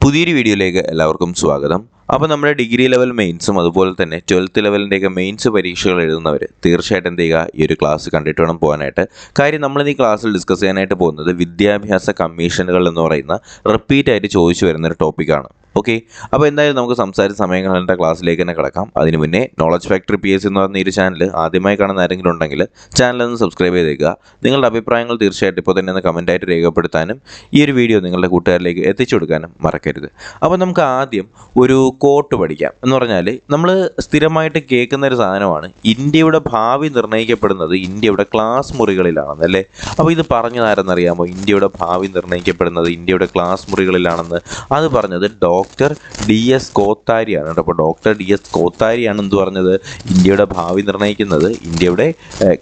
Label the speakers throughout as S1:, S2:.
S1: പുതിയൊരു വീഡിയോയിലേക്ക് എല്ലാവർക്കും സ്വാഗതം. അപ്പോൾ നമ്മുടെ ഡിഗ്രി ലെവൽ മെയിൻസും അതുപോലെ തന്നെ 12th ലെവലിൻ്റെയൊക്കെ മെയിൻസ് പരീക്ഷകൾ എഴുതുന്നവർ തീർച്ചയായിട്ടും എന്ത് ചെയ്യുക, ഈ ഒരു ക്ലാസ് കണ്ടിട്ട് വേണം പോകാനായിട്ട്. കാര്യം നമ്മളിന്ന് ഈ ക്ലാസ്സിൽ ഡിസ്കസ് ചെയ്യാനായിട്ട് പോകുന്നത് വിദ്യാഭ്യാസ കമ്മീഷനുകൾ എന്ന് പറയുന്ന റിപ്പീറ്റ് ആയിട്ട് ചോദിച്ചു വരുന്നൊരു ടോപ്പിക്കാണ്. ഓക്കെ, അപ്പോൾ എന്തായാലും നമുക്ക് സംസാരിച്ച സമയങ്ങളുടെ ക്ലാസ്സിലേക്ക് തന്നെ കിടക്കാം. അതിന് മുന്നേ നോളജ് ഫാക്ടറി PS എന്ന് പറഞ്ഞ ഈ ഒരു ചാനൽ ആദ്യമായി കാണുന്ന ആരെങ്കിലും ഉണ്ടെങ്കിൽ ചാനലൊന്ന് സബ്സ്ക്രൈബ് ചെയ്തേക്കുക. നിങ്ങളുടെ അഭിപ്രായങ്ങൾ തീർച്ചയായിട്ടും ഇപ്പോൾ തന്നെ ഒന്ന് കമൻറ്റായിട്ട് രേഖപ്പെടുത്താനും ഈ ഒരു വീഡിയോ നിങ്ങളുടെ കൂട്ടുകാരിലേക്ക് എത്തിച്ചു കൊടുക്കാനും മറക്കരുത്. അപ്പോൾ നമുക്ക് ആദ്യം ഒരു കോട്ട് പഠിക്കാം. എന്ന് പറഞ്ഞാൽ നമ്മൾ സ്ഥിരമായിട്ട് കേൾക്കുന്ന ഒരു സാധനമാണ്, ഇന്ത്യയുടെ ഭാവി നിർണ്ണയിക്കപ്പെടുന്നത് ഇന്ത്യയുടെ ക്ലാസ് മുറികളിലാണെന്നല്ലേ. അപ്പോൾ ഇത് പറഞ്ഞതാരെന്നറിയാമോ? ഇന്ത്യയുടെ ഭാവി നിർണ്ണയിക്കപ്പെടുന്നത് ഇന്ത്യയുടെ ക്ലാസ് മുറികളിലാണെന്ന്. അത് പറഞ്ഞത് ഡോക്ടർ DS കോത്താരിയാണ് കേട്ടോ. അപ്പോൾ ഡോക്ടർ DS കോത്താരിയാണ് എന്ത് പറഞ്ഞത്? ഇന്ത്യയുടെ ഭാവി നിർണ്ണയിക്കുന്നത് ഇന്ത്യയുടെ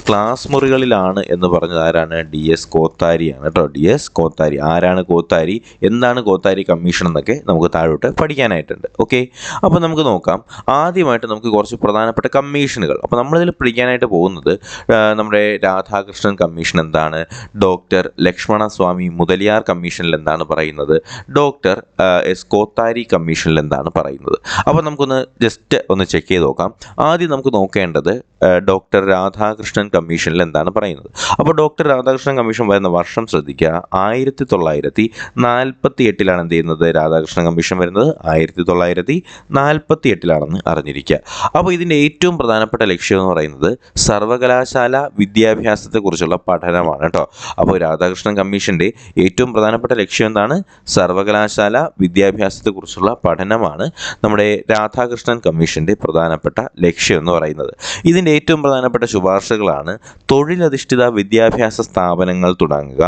S1: ക്ലാസ് മുറികളിലാണ് എന്ന് പറഞ്ഞത് ആരാണ്? DS കോത്താരിയാണ് കേട്ടോ. DS കോത്താരി. ആരാണ് കോത്താരി, എന്താണ് കോത്താരി കമ്മീഷൻ എന്നൊക്കെ നമുക്ക് താഴോട്ട് പഠിക്കാനായിട്ടുണ്ട്. ഓക്കെ, അപ്പോൾ നമുക്ക് നോക്കാം. ആദ്യമായിട്ട് നമുക്ക് കുറച്ച് പ്രധാനപ്പെട്ട കമ്മീഷനുകൾ. അപ്പോൾ നമ്മളിതിൽ പഠിക്കാനായിട്ട് പോകുന്നത് നമ്മുടെ രാധാകൃഷ്ണൻ കമ്മീഷൻ എന്താണ്, ഡോക്ടർ ലക്ഷ്മണസ്വാമി മുതലിയാർ കമ്മീഷനിൽ എന്താണ് പറയുന്നത്, ഡോക്ടർ S കോത്താരി കമ്മീഷനിൽ എന്താണ് പറയുന്നത്. അപ്പോൾ നമുക്കൊന്ന് ജസ്റ്റ് ഒന്ന് ചെക്ക് ചെയ്ത് നോക്കാം. ആദ്യം നമുക്ക് നോക്കേണ്ടത് ഡോക്ടർ രാധാകൃഷ്ണൻ കമ്മീഷനിൽ എന്താണ് പറയുന്നത്. അപ്പോൾ ഡോക്ടർ രാധാകൃഷ്ണൻ കമ്മീഷൻ വരുന്ന വർഷം ശ്രദ്ധിക്കുക, 1948 എന്ത് ചെയ്യുന്നത്? രാധാകൃഷ്ണൻ കമ്മീഷൻ വരുന്നത് 1948 അറിഞ്ഞിരിക്കുക. അപ്പോൾ ഇതിൻ്റെ ഏറ്റവും പ്രധാനപ്പെട്ട ലക്ഷ്യം എന്ന് പറയുന്നത് സർവകലാശാല വിദ്യാഭ്യാസത്തെക്കുറിച്ചുള്ള പഠനമാണ് കേട്ടോ. അപ്പോൾ രാധാകൃഷ്ണൻ കമ്മീഷൻ്റെ ഏറ്റവും പ്രധാനപ്പെട്ട ലക്ഷ്യം എന്താണ്? സർവകലാശാല വിദ്യാഭ്യാസത്തെക്കുറിച്ചുള്ള പഠനമാണ് നമ്മുടെ രാധാകൃഷ്ണൻ കമ്മീഷൻ്റെ പ്രധാനപ്പെട്ട ലക്ഷ്യം എന്ന് പറയുന്നത്. ഇതിൻ്റെ ഏറ്റവും പ്രധാനപ്പെട്ട ശുപാർശകളാണ് തൊഴിലധിഷ്ഠിത വിദ്യാഭ്യാസ സ്ഥാപനങ്ങൾ തുടങ്ങുക,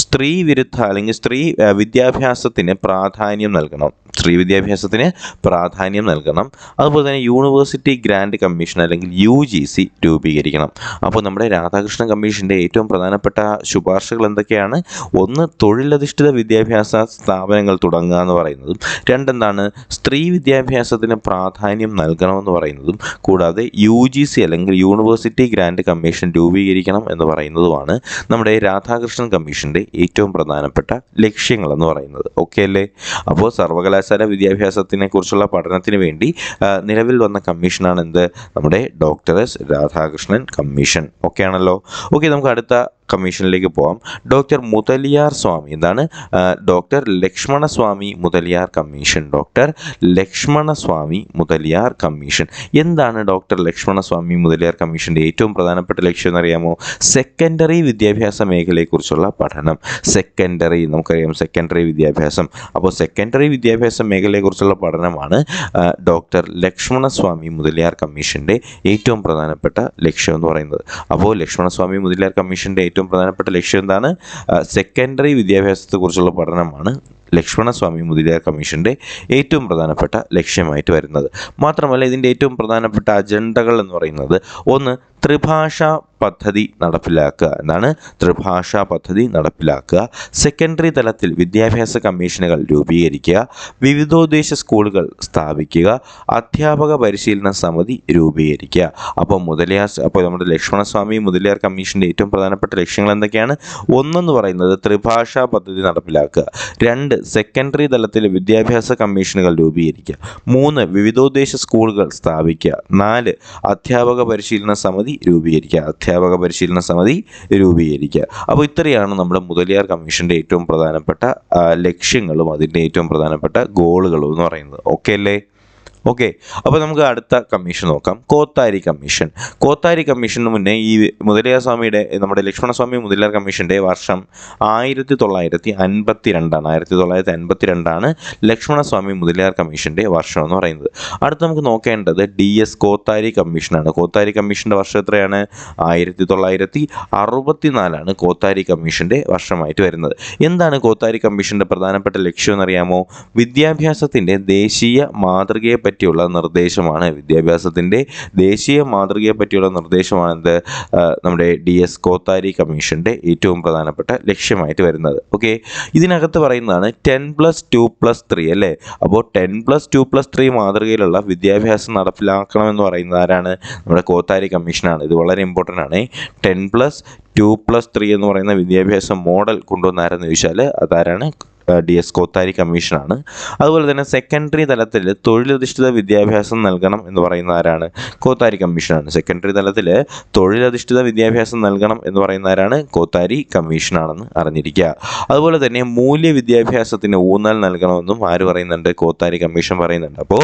S1: സ്ത്രീ വിരുദ്ധ അല്ലെങ്കിൽ സ്ത്രീ വിദ്യാഭ്യാസത്തിന് പ്രാധാന്യം നൽകണം, സ്ത്രീ വിദ്യാഭ്യാസത്തിന് പ്രാധാന്യം നൽകണം, അതുപോലെ തന്നെ യൂണിവേഴ്സിറ്റി ഗ്രാൻഡ് കമ്മീഷൻ അല്ലെങ്കിൽ UGC രൂപീകരിക്കണം. അപ്പോൾ നമ്മുടെ രാധാകൃഷ്ണൻ കമ്മീഷൻ്റെ ഏറ്റവും പ്രധാനപ്പെട്ട ശുപാർശകൾ എന്തൊക്കെയാണ്? ഒന്ന്, തൊഴിലധിഷ്ഠിത വിദ്യാഭ്യാസ സ്ഥാപനങ്ങൾ തുടങ്ങുക എന്ന് പറയുന്നതും, രണ്ടെന്താണ്, സ്ത്രീ വിദ്യാഭ്യാസത്തിന് പ്രാധാന്യം നൽകണമെന്ന് പറയുന്നതും, കൂടാതെ UGC അല്ലെങ്കിൽ യൂണിവേഴ്സിറ്റി ഗ്രാൻഡ് കമ്മീഷൻ രൂപീകരിക്കണം എന്ന് പറയുന്നതുമാണ് നമ്മുടെ രാധാകൃഷ്ണൻ കമ്മീഷൻ്റെ ഏറ്റവും പ്രധാനപ്പെട്ട ലക്ഷ്യങ്ങൾ എന്ന് പറയുന്നത്. ഓക്കെ അല്ലേ? അപ്പോൾ സർവകലാശാല വിദ്യാഭ്യാസത്തിനെ കുറിച്ചുള്ള പഠനത്തിന് വേണ്ടി നിലവിൽ വന്ന കമ്മീഷനാണ് എന്ത്? നമ്മുടെ doctor S Radhakrishnan commission. Okay ആണല്ലോ? ഓക്കെ, നമുക്ക് അടുത്ത കമ്മീഷനിലേക്ക് പോകാം. ഡോക്ടർ മുതലിയാർ സ്വാമി, എന്താണ്? Doctor Lakshmanaswami Mudaliar commission. Doctor Lakshmanaswami Mudaliar commission. എന്താണ് ഡോക്ടർ ലക്ഷ്മണസ്വാമി മുതലിയാർ കമ്മീഷൻ്റെ ഏറ്റവും പ്രധാനപ്പെട്ട ലക്ഷ്യം എന്നറിയാമോ? സെക്കൻഡറി വിദ്യാഭ്യാസ മേഖലയെക്കുറിച്ചുള്ള പഠനം. സെക്കൻഡറി, നമുക്കറിയാം സെക്കൻഡറി വിദ്യാഭ്യാസം. അപ്പോൾ സെക്കൻഡറി വിദ്യാഭ്യാസ മേഖലയെക്കുറിച്ചുള്ള പഠനമാണ് ഡോക്ടർ ലക്ഷ്മണസ്വാമി മുതലിയാർ കമ്മീഷൻ്റെ ഏറ്റവും പ്രധാനപ്പെട്ട ലക്ഷ്യം എന്ന് പറയുന്നത്. അപ്പോൾ ലക്ഷ്മണസ്വാമി മുതലിയാർ കമ്മീഷൻ്റെ ഏറ്റവും പ്രധാനപ്പെട്ട ലക്ഷ്യം എന്താണ്? സെക്കൻഡറി വിദ്യാഭ്യാസത്തെക്കുറിച്ചുള്ള പഠനമാണ് ലക്ഷ്മണസ്വാമി മുതലിയാർ കമ്മീഷൻ്റെ ഏറ്റവും പ്രധാനപ്പെട്ട ലക്ഷ്യമായിട്ട് വരുന്നത്. മാത്രമല്ല ഇതിൻ്റെ ഏറ്റവും പ്രധാനപ്പെട്ട അജണ്ടകൾ എന്ന് പറയുന്നത്, ഒന്ന്, ത്രിഭാഷാ പദ്ധതി നടപ്പിലാക്കുക. എന്താണ്? ത്രിഭാഷാ പദ്ധതി നടപ്പിലാക്കുക. സെക്കൻഡറി തലത്തിൽ വിദ്യാഭ്യാസ കമ്മീഷനുകൾ രൂപീകരിക്കുക, വിവിധോദ്ദേശ സ്കൂളുകൾ സ്ഥാപിക്കുക, അധ്യാപക പരിശീലന സമിതി രൂപീകരിക്കുക. അപ്പോൾ നമ്മുടെ ലക്ഷ്മണസ്വാമി മുതലിയാർ കമ്മീഷൻ്റെ ഏറ്റവും പ്രധാനപ്പെട്ട ലക്ഷ്യങ്ങൾ എന്തൊക്കെയാണ്? ഒന്നെന്ന് പറയുന്നത് ത്രിഭാഷാ പദ്ധതി നടപ്പിലാക്കുക, രണ്ട്, സെക്കൻഡറി തലത്തിൽ വിദ്യാഭ്യാസ കമ്മീഷനുകൾ രൂപീകരിക്കുക, മൂന്ന്, വിവിധോദ്ദേശ സ്കൂളുകൾ സ്ഥാപിക്കുക, നാല്, അധ്യാപക പരിശീലന സമിതി രൂപീകരിക്കുക. അപ്പോൾ ഇത്രയാണ് നമ്മുടെ മുതലിയാർ കമ്മീഷൻ്റെ ഏറ്റവും പ്രധാനപ്പെട്ട ലക്ഷ്യങ്ങളും അതിൻ്റെ ഏറ്റവും പ്രധാനപ്പെട്ട ഗോളുകളും എന്ന് പറയുന്നത്. ഓക്കെ അല്ലേ? ഓക്കെ, അപ്പോൾ നമുക്ക് അടുത്ത കമ്മീഷൻ നോക്കാം. കോത്താരി കമ്മീഷൻ. കോത്താരി കമ്മീഷന് മുന്നേ ഈ മുതലിയാർ സ്വാമിയുടെ, നമ്മുടെ ലക്ഷ്മണസ്വാമി മുതലിയാർ കമ്മീഷൻ്റെ വർഷം 1952 ലക്ഷ്മണസ്വാമി മുതലിയാർ കമ്മീഷൻ്റെ വർഷം എന്ന് പറയുന്നത്. അടുത്ത് നമുക്ക് നോക്കേണ്ടത് DS കോത്താരി കമ്മീഷനാണ്. കോത്താരി കമ്മീഷൻ്റെ വർഷം എത്രയാണ്? 1964 കോത്താരി കമ്മീഷൻ്റെ വർഷമായിട്ട് വരുന്നത്. എന്താണ് കോത്താരി കമ്മീഷൻ്റെ പ്രധാനപ്പെട്ട ലക്ഷ്യം എന്നറിയാമോ? വിദ്യാഭ്യാസത്തിൻ്റെ ദേശീയ മാതൃകയെ പറ്റിയുള്ള നിർദ്ദേശമാണ്. വിദ്യാഭ്യാസത്തിൻ്റെ ദേശീയ മാതൃകയെ പറ്റിയുള്ള നിർദ്ദേശമാണ് എന്ത്? നമ്മുടെ DS കോത്താരി കമ്മീഷൻ്റെ ഏറ്റവും പ്രധാനപ്പെട്ട ലക്ഷ്യമായിട്ട് വരുന്നത്. ഓക്കെ, ഇതിനകത്ത് പറയുന്നതാണ് 10+2+3 അല്ലേ. അപ്പോൾ 10+2+3 മാതൃകയിലുള്ള വിദ്യാഭ്യാസം നടപ്പിലാക്കണമെന്ന് പറയുന്നത് ആരാണ്? നമ്മുടെ കോത്താരി കമ്മീഷനാണ്. ഇത് വളരെ ഇമ്പോർട്ടൻ്റ് ആണ്. 10+2+3 എന്ന് പറയുന്ന വിദ്യാഭ്യാസ മോഡൽ കൊണ്ടുവന്നാരെന്ന് ചോദിച്ചാൽ അതാരാണ്? DS കോത്താരി കമ്മീഷനാണ്. അതുപോലെ തന്നെ സെക്കൻഡറി തലത്തിൽ തൊഴിലധിഷ്ഠിത വിദ്യാഭ്യാസം നൽകണം എന്ന് പറയുന്ന ആരാണ്? കോത്താരി കമ്മീഷനാണ്. സെക്കൻഡറി തലത്തിൽ തൊഴിലധിഷ്ഠിത വിദ്യാഭ്യാസം നൽകണം എന്ന് പറയുന്ന ആരാണ്? കോത്താരി കമ്മീഷനാണെന്ന് അറിഞ്ഞിരിക്കുക. അതുപോലെ തന്നെ മൂല്യ വിദ്യാഭ്യാസത്തിന് ഊന്നൽ നൽകണമെന്നും ആര് പറയുന്നുണ്ട്? കോത്താരി കമ്മീഷൻ പറയുന്നുണ്ട്. അപ്പോൾ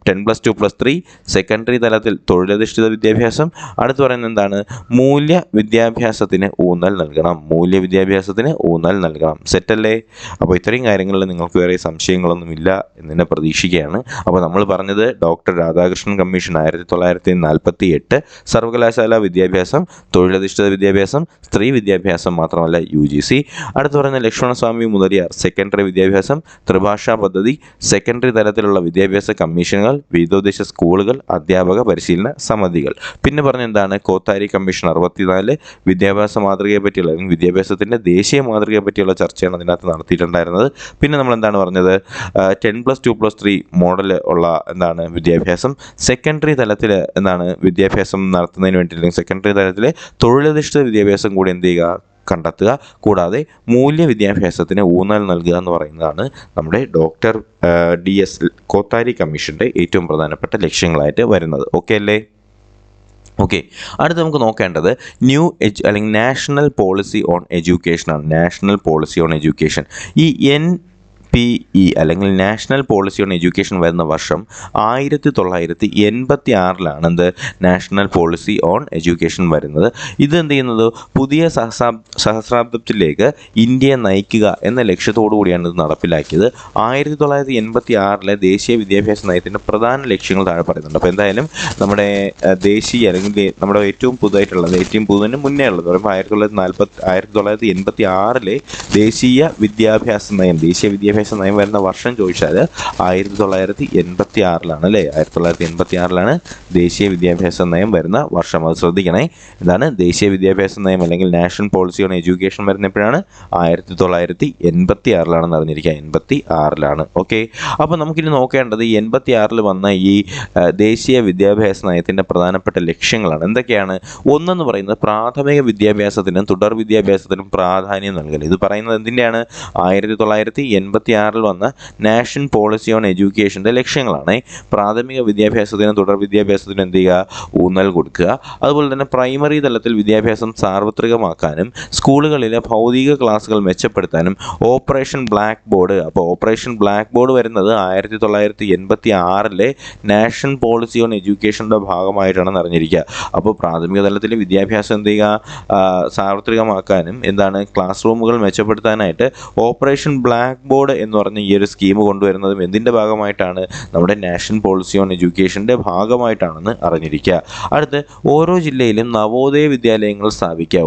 S1: 10+2+3 സെക്കൻഡറി തലത്തിൽ തൊഴിലധിഷ്ഠിത വിദ്യാഭ്യാസം, അടുത്ത് പറയുന്നത് എന്താണ്? മൂല്യ വിദ്യാഭ്യാസത്തിന് ഊന്നൽ നൽകണം. മൂല്യ വിദ്യാഭ്യാസത്തിന് ഊന്നൽ നൽകണം. സെറ്റല്ലേ? അപ്പോൾ ഇത്രയും കാര്യങ്ങളിൽ നിങ്ങൾക്ക് വേറെ സംശയങ്ങളൊന്നുമില്ല എന്നെ പ്രതീക്ഷിക്കുകയാണ്. അപ്പോൾ നമ്മൾ പറഞ്ഞത് ഡോക്ടർ രാധാകൃഷ്ണൻ കമ്മീഷൻ 1948 സർവകലാശാല വിദ്യാഭ്യാസം, തൊഴിലധിഷ്ഠിത വിദ്യാഭ്യാസം, സ്ത്രീ വിദ്യാഭ്യാസം മാത്രമല്ല UGC. അടുത്ത് പറയുന്ന ലക്ഷ്മണസ്വാമി മുതലിയാർ സെക്കൻഡറി വിദ്യാഭ്യാസം, ത്രിഭാഷാ പദ്ധതി, സെക്കൻഡറി തലത്തിലുള്ള വിദ്യാഭ്യാസ കമ്മീഷനുകൾ, വിവിധോദ്ദേശ സ്കൂളുകൾ, അധ്യാപക പരിശീലന സമിതികൾ. പിന്നെ പറഞ്ഞ എന്താണ്? കോത്താരി കമ്മീഷൻ 64 വിദ്യാഭ്യാസ മാതൃകയെ പറ്റിയുള്ള അല്ലെങ്കിൽ വിദ്യാഭ്യാസത്തിൻ്റെ ദേശീയ മാതൃകയെ പറ്റിയുള്ള ചർച്ചയാണ് അതിനകത്ത് നടത്തിയിട്ടുണ്ടായിരുന്നത്. പിന്നെ നമ്മൾ എന്താണ് പറഞ്ഞത്? 10+2+3 മോഡൽ ഉള്ള എന്താണ് വിദ്യാഭ്യാസം, സെക്കൻഡറി തലത്തിൽ എന്താണ് വിദ്യാഭ്യാസം നടത്തുന്നതിന് വേണ്ടി അല്ലെങ്കിൽ സെക്കൻഡറി തലത്തിൽ തൊഴിലധിഷ്ഠിത വിദ്യാഭ്യാസം കൂടി എന്ത് ചെയ്യുക? കണ്ടെത്തുക. കൂടാതെ മൂല്യ വിദ്യാഭ്യാസത്തിന് ഊന്നൽ നൽകുക എന്ന് പറയുന്നതാണ് നമ്മുടെ ഡോക്ടർ DS കോത്താരി കമ്മീഷൻ്റെ ഏറ്റവും പ്രധാനപ്പെട്ട ലക്ഷ്യങ്ങളായിട്ട് വരുന്നത്. ഓക്കെ അല്ലേ? ഓക്കെ, അടുത്ത് നമുക്ക് നോക്കേണ്ടത് അല്ലെങ്കിൽ നാഷണൽ പോളിസി ഓൺ എഡ്യൂക്കേഷനാണ്. National policy on education. ഈ NPE അല്ലെങ്കിൽ നാഷണൽ പോളിസി ഓൺ എഡ്യൂക്കേഷൻ വരുന്ന വർഷം 1986 എന്ത്? നാഷണൽ പോളിസി ഓൺ എഡ്യൂക്കേഷൻ വരുന്നത്. ഇത് എന്ത് ചെയ്യുന്നത്? പുതിയ സഹസ്രാബ്ദത്തിലേക്ക് ഇന്ത്യയെ നയിക്കുക എന്ന ലക്ഷ്യത്തോടു കൂടിയാണ് ഇത് നടപ്പിലാക്കിയത്. 1986 ദേശീയ വിദ്യാഭ്യാസ നയത്തിൻ്റെ പ്രധാന ലക്ഷ്യങ്ങൾ താഴെ പറയുന്നുണ്ട്. അപ്പോൾ എന്തായാലും നമ്മുടെ ദേശീയ അല്ലെങ്കിൽ നമ്മുടെ ഏറ്റവും പുതുതായിട്ടുള്ളത്, ഏറ്റവും പുതുതിന് മുന്നേ ഉള്ളത് പറയുമ്പോൾ 1986 ദേശീയ വിദ്യാഭ്യാസ നയം വരുന്ന വർഷം ചോദിച്ചാൽ 1986 അല്ലേ? 1986 ദേശീയ വിദ്യാഭ്യാസ നയം വരുന്ന വർഷം. അത് ശ്രദ്ധിക്കണേ. എന്താണ് ദേശീയ വിദ്യാഭ്യാസ നയം അല്ലെങ്കിൽ നാഷണൽ പോളിസി ഓൺ എഡ്യൂക്കേഷൻ വരുന്നപ്പോഴാണ്? 1986 അറിഞ്ഞിരിക്കുക. 86. ഓക്കെ, അപ്പോൾ നമുക്കിനി നോക്കേണ്ടത് ഈ 86 വന്ന ഈ ദേശീയ വിദ്യാഭ്യാസ നയത്തിൻ്റെ പ്രധാനപ്പെട്ട ലക്ഷ്യങ്ങളാണ്. എന്തൊക്കെയാണ്? ഒന്നെന്ന് പറയുന്നത് പ്രാഥമിക വിദ്യാഭ്യാസത്തിനും തുടർ വിദ്യാഭ്യാസത്തിനും പ്രാധാന്യം നൽകൽ. ഇത് പറയുന്നത് എന്തിൻ്റെയാണ്? 1986 വന്ന നാഷണൽ പോളിസി ഓൺ എഡ്യൂക്കേഷൻ്റെ ലക്ഷ്യങ്ങളാണ്. പ്രാഥമിക വിദ്യാഭ്യാസത്തിനും തുടർ വിദ്യാഭ്യാസത്തിനും എന്ത് ചെയ്യുക? ഊന്നൽ കൊടുക്കുക. അതുപോലെ തന്നെ പ്രൈമറി തലത്തിൽ വിദ്യാഭ്യാസം സാർവത്രികമാക്കാനും സ്കൂളുകളിലെ ഭൗതിക ക്ലാസുകൾ മെച്ചപ്പെടുത്താനും ഓപ്പറേഷൻ ബ്ലാക്ക് ബോർഡ്. അപ്പോൾ ഓപ്പറേഷൻ ബ്ലാക്ക് ബോർഡ് വരുന്നത് 1986 നാഷണൽ പോളിസി ഓൺ എഡ്യൂക്കേഷൻ്റെ ഭാഗമായിട്ടാണ് അറിഞ്ഞിരിക്കുക. അപ്പോൾ പ്രാഥമിക തലത്തിൽ വിദ്യാഭ്യാസം എന്ത് ചെയ്യുക? സാർവത്രികമാക്കാനും എന്താണ് ക്ലാസ് റൂമുകൾ മെച്ചപ്പെടുത്താനായിട്ട് ഓപ്പറേഷൻ ബ്ലാക്ക് ബോർഡ് എന്ന് പറഞ്ഞ ഈ ഒരു സ്കീം കൊണ്ടുവരുന്നതും എന്തിൻ്റെ ഭാഗമായിട്ടാണ്? നമ്മുടെ നാഷണൽ പോളിസി ഓൺ എഡ്യൂക്കേഷൻ്റെ ഭാഗമായിട്ടാണെന്ന് അറിഞ്ഞിരിക്കുക. അടുത്ത് ഓരോ ജില്ലയിലും നവോദയ വിദ്യാലയങ്ങൾ സ്ഥാപിക്കുക.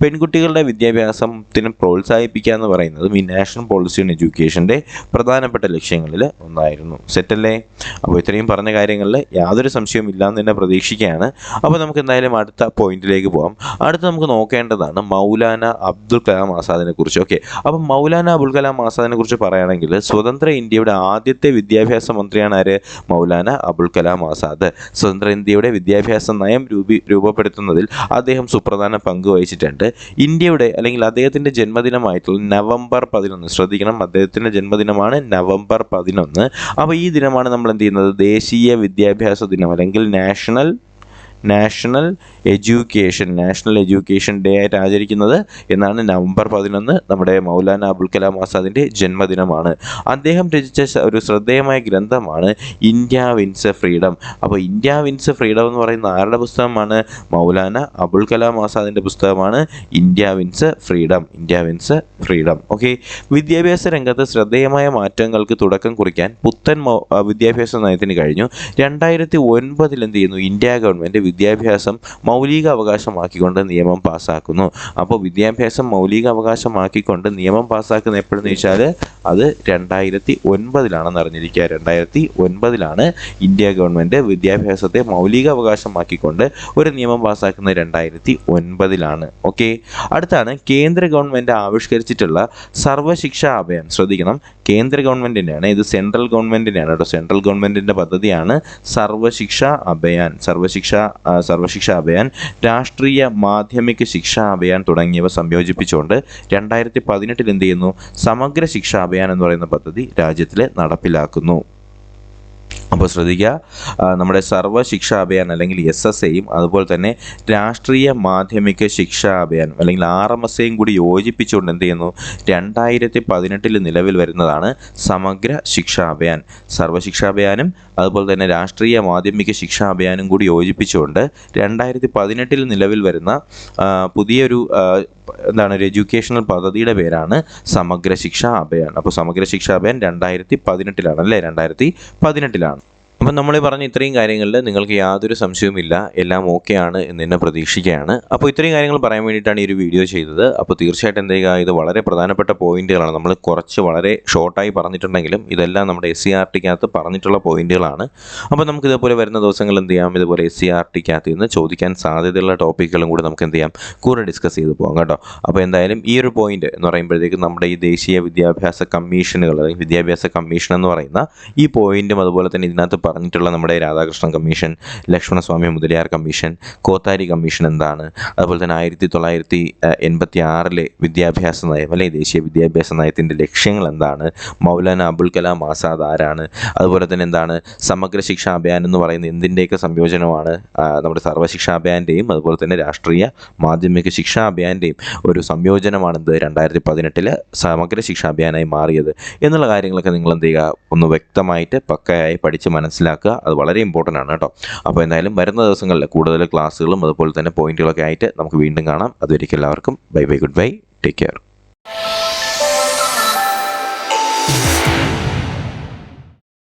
S1: പെൺകുട്ടികളുടെ വിദ്യാഭ്യാസത്തിന് പ്രോത്സാഹിപ്പിക്കുക എന്ന് പറയുന്നതും ഈ നാഷണൽ പോളിസി ഓൺ എഡ്യൂക്കേഷൻ്റെ പ്രധാനപ്പെട്ട ലക്ഷ്യങ്ങളിൽ ഒന്നായിരുന്നു. സെറ്റല്ലേ? അപ്പോൾ ഇത്രയും പറഞ്ഞ കാര്യങ്ങളിൽ യാതൊരു സംശയവും ഇല്ലാന്ന് തന്നെ പ്രതീക്ഷിക്കുകയാണ്. അപ്പോൾ നമുക്ക് എന്തായാലും അടുത്ത പോയിന്റിലേക്ക് പോകാം. അടുത്ത് നമുക്ക് നോക്കേണ്ടതാണ് മൗലാന അബ്ദുൽ കലാം ആസാദിനെ കുറിച്ച്. ഓക്കെ, അപ്പം മൗലാന അബുൽ കലാം ആസാദിനെ കുറിച്ച് പറയുകയാണെങ്കിൽ സ്വതന്ത്ര ഇന്ത്യയുടെ ആദ്യത്തെ വിദ്യാഭ്യാസ മന്ത്രിയാണ് ആര്? മൗലാന അബുൽ കലാം ആസാദ്. സ്വതന്ത്ര ഇന്ത്യയുടെ വിദ്യാഭ്യാസ നയം രൂപപ്പെടുത്തുന്നതിൽ അദ്ദേഹം സുപ്രധാന പങ്ക് വഹിച്ചിട്ടുണ്ട്. ഇന്ത്യയുടെ അല്ലെങ്കിൽ അദ്ദേഹത്തിൻ്റെ ജന്മദിനമായിട്ടുള്ള നവംബർ 11, ശ്രദ്ധിക്കണം, അദ്ദേഹത്തിൻ്റെ ജന്മദിനമാണ് നവംബർ 11. അപ്പോൾ ഈ ദിനമാണ് നമ്മൾ എന്ത് ചെയ്യുന്നത്? ദേശീയ വിദ്യാഭ്യാസ ദിനം അല്ലെങ്കിൽ നാഷണൽ എഡ്യൂക്കേഷൻ ഡേ ആയിട്ട് ആചരിക്കുന്നത് എന്നാണ്. നവംബർ 11 നമ്മുടെ മൗലാന അബുൽ കലാം ആസാദിൻ്റെ ജന്മദിനമാണ്. അദ്ദേഹം രചിച്ച ഒരു ശ്രദ്ധേയമായ ഗ്രന്ഥമാണ് ഇന്ത്യ വിൻസ് ഫ്രീഡം. അപ്പോൾ ഇന്ത്യ വിൻസ് ഫ്രീഡം എന്ന് പറയുന്ന ആരുടെ പുസ്തകമാണ്? മൗലാന അബുൽ കലാം ആസാദിൻ്റെ പുസ്തകമാണ് ഇന്ത്യ വിൻസ് ഫ്രീഡം. ഓക്കെ, വിദ്യാഭ്യാസ രംഗത്ത് ശ്രദ്ധേയമായ മാറ്റങ്ങൾക്ക് തുടക്കം കുറിക്കാൻ പുത്തൻ വിദ്യാഭ്യാസ നയത്തിന് കഴിഞ്ഞു. 2009 എന്ത് ചെയ്യുന്നു? ഇന്ത്യ ഗവൺമെൻറ് വിദ്യാഭ്യാസം മൗലിക അവകാശമാക്കിക്കൊണ്ട് നിയമം പാസ്സാക്കുന്നു. അപ്പോൾ വിദ്യാഭ്യാസം മൗലിക അവകാശമാക്കിക്കൊണ്ട് നിയമം പാസ്സാക്കുന്ന എപ്പോഴെന്ന് ചോദിച്ചാൽ അത് 2009 അറിഞ്ഞിരിക്കുക. 2009 ഇന്ത്യ ഗവൺമെൻറ് വിദ്യാഭ്യാസത്തെ മൗലിക അവകാശമാക്കിക്കൊണ്ട് ഒരു നിയമം പാസ്സാക്കുന്നത് 2009. ഓക്കെ, അടുത്താണ് കേന്ദ്ര ഗവൺമെൻറ് ആവിഷ്കരിച്ചിട്ടുള്ള സർവശിക്ഷാ അഭിയാൻ. ശ്രദ്ധിക്കണം, കേന്ദ്ര ഗവൺമെൻറ്റിൻ്റെയാണ്, ഇത് സെൻട്രൽ ഗവൺമെൻറ്റിൻ്റെയാണ് കേട്ടോ. സെൻട്രൽ ഗവൺമെൻറ്റിൻ്റെ പദ്ധതിയാണ് സർവശിക്ഷാ സർവശിക്ഷാ അഭിയാൻ, രാഷ്ട്രീയ മാധ്യമിക ശിക്ഷാ അഭിയാൻ തുടങ്ങിയവ സംയോജിപ്പിച്ചുകൊണ്ട് 2018 എന്ത് ചെയ്യുന്നു, സമഗ്ര ശിക്ഷാ അഭിയാൻ എന്ന് പറയുന്ന പദ്ധതി രാജ്യത്തിൽ നടപ്പിലാക്കുന്നു. അപ്പോൾ ശ്രദ്ധിക്കുക, നമ്മുടെ സർവ്വ ശിക്ഷാ അഭിയാൻ അല്ലെങ്കിൽ SSAയും അതുപോലെ തന്നെ രാഷ്ട്രീയ മാധ്യമിക ശിക്ഷാ അഭിയാൻ അല്ലെങ്കിൽ RMSAയും കൂടി യോജിപ്പിച്ചുകൊണ്ട് എന്ത് ചെയ്യുന്നു, 2018 നിലവിൽ വരുന്നതാണ് സമഗ്ര ശിക്ഷാ അഭിയാൻ. സർവ്വശിക്ഷാ അഭിയാനും അതുപോലെ തന്നെ രാഷ്ട്രീയ മാധ്യമിക ശിക്ഷാ അഭിയാനും കൂടി യോജിപ്പിച്ചുകൊണ്ട് 2018 നിലവിൽ വരുന്ന പുതിയൊരു ഒരു എഡ്യൂക്കേഷണൽ പദ്ധതിയുടെ പേരാണ് സമഗ്ര ശിക്ഷാ അഭിയാൻ. അപ്പോൾ സമഗ്ര ശിക്ഷാ അഭിയാൻ 2018 അല്ലേ, 2018. അപ്പം നമ്മൾ പറഞ്ഞ ഇത്രയും കാര്യങ്ങളിൽ നിങ്ങൾക്ക് യാതൊരു സംശയവുമില്ല, എല്ലാം ഓക്കെ ആണ് എന്ന് തന്നെ പ്രതീക്ഷിക്കുകയാണ്. അപ്പോൾ ഇത്രയും കാര്യങ്ങൾ പറയാൻ വേണ്ടിയിട്ടാണ് ഈ ഒരു വീഡിയോ ചെയ്തത്. അപ്പോൾ തീർച്ചയായിട്ടും എന്ത് ചെയ്യുക, ഇത് വളരെ പ്രധാനപ്പെട്ട പോയിന്റുകളാണ്. നമ്മൾ കുറച്ച് വളരെ ഷോർട്ടായി പറഞ്ഞിട്ടുണ്ടെങ്കിലും ഇതെല്ലാം നമ്മുടെ SCRTക്കകത്ത് പറഞ്ഞിട്ടുള്ള പോയിന്റുകളാണ്. അപ്പോൾ നമുക്ക് ഇതേപോലെ വരുന്ന ദിവസങ്ങളിൽ എന്ത് ചെയ്യാം, ഇതുപോലെ SCRTക്കകത്ത് നിന്ന് ചോദിക്കാൻ സാധ്യതയുള്ള ടോപ്പിക്കുകളും കൂടി നമുക്ക് എന്ത് ചെയ്യാം, കൂടെ ഡിസ്കസ് ചെയ്ത് പോകാം കേട്ടോ. അപ്പോൾ എന്തായാലും ഈ ഒരു പോയിന്റ് എന്ന് പറയുമ്പോഴത്തേക്കും നമ്മുടെ ഈ ദേശീയ വിദ്യാഭ്യാസ കമ്മീഷനുകൾ അല്ലെങ്കിൽ വിദ്യാഭ്യാസ കമ്മീഷൻ എന്ന് പറയുന്ന ഈ പോയിന്റും അതുപോലെ തന്നെ ഇതിനകത്ത് പറഞ്ഞിട്ടുള്ള നമ്മുടെ Radhakrishnan commission, Lakshmanaswami Mudaliar commission, Kothari commission എന്താണ്, അതുപോലെ തന്നെ 1986 വിദ്യാഭ്യാസ നയം അല്ലെങ്കിൽ ദേശീയ വിദ്യാഭ്യാസ നയത്തിൻ്റെ ലക്ഷ്യങ്ങൾ എന്താണ്, മൗലാന അബുൽ കലാം ആസാദ് ആരാണ്, അതുപോലെ തന്നെ എന്താണ് സമഗ്ര ശിക്ഷാ അഭിയാൻ എന്ന് പറയുന്നത് എന്തിൻ്റെയൊക്കെ സംയോജനമാണ്, നമ്മുടെ സർവ്വശിക്ഷാ അഭിയാൻ്റെയും അതുപോലെ തന്നെ രാഷ്ട്രീയ മാധ്യമിക ശിക്ഷാ അഭിയാൻ്റെയും ഒരു സംയോജനമാണെന്ത് 2018 സമഗ്ര ശിക്ഷാ അഭിയാനായി മാറിയത് എന്നുള്ള കാര്യങ്ങളൊക്കെ നിങ്ങൾ എന്ത് ചെയ്യുക, ഒന്ന് വ്യക്തമായിട്ട് പക്കയായി പഠിച്ച് മനസ്സിലാക്കുക. അത് വളരെ ഇമ്പോർട്ടൻ്റ് ആണ് കേട്ടോ. അപ്പോൾ എന്തായാലും വരുന്ന ദിവസങ്ങളിൽ കൂടുതൽ ക്ലാസ്സുകളും അതുപോലെ തന്നെ പോയിന്റുകളൊക്കെ ആയിട്ട് നമുക്ക് വീണ്ടും കാണാം. അതുവരെയ്ക്കും എല്ലാവർക്കും bye bye, good bye, take care.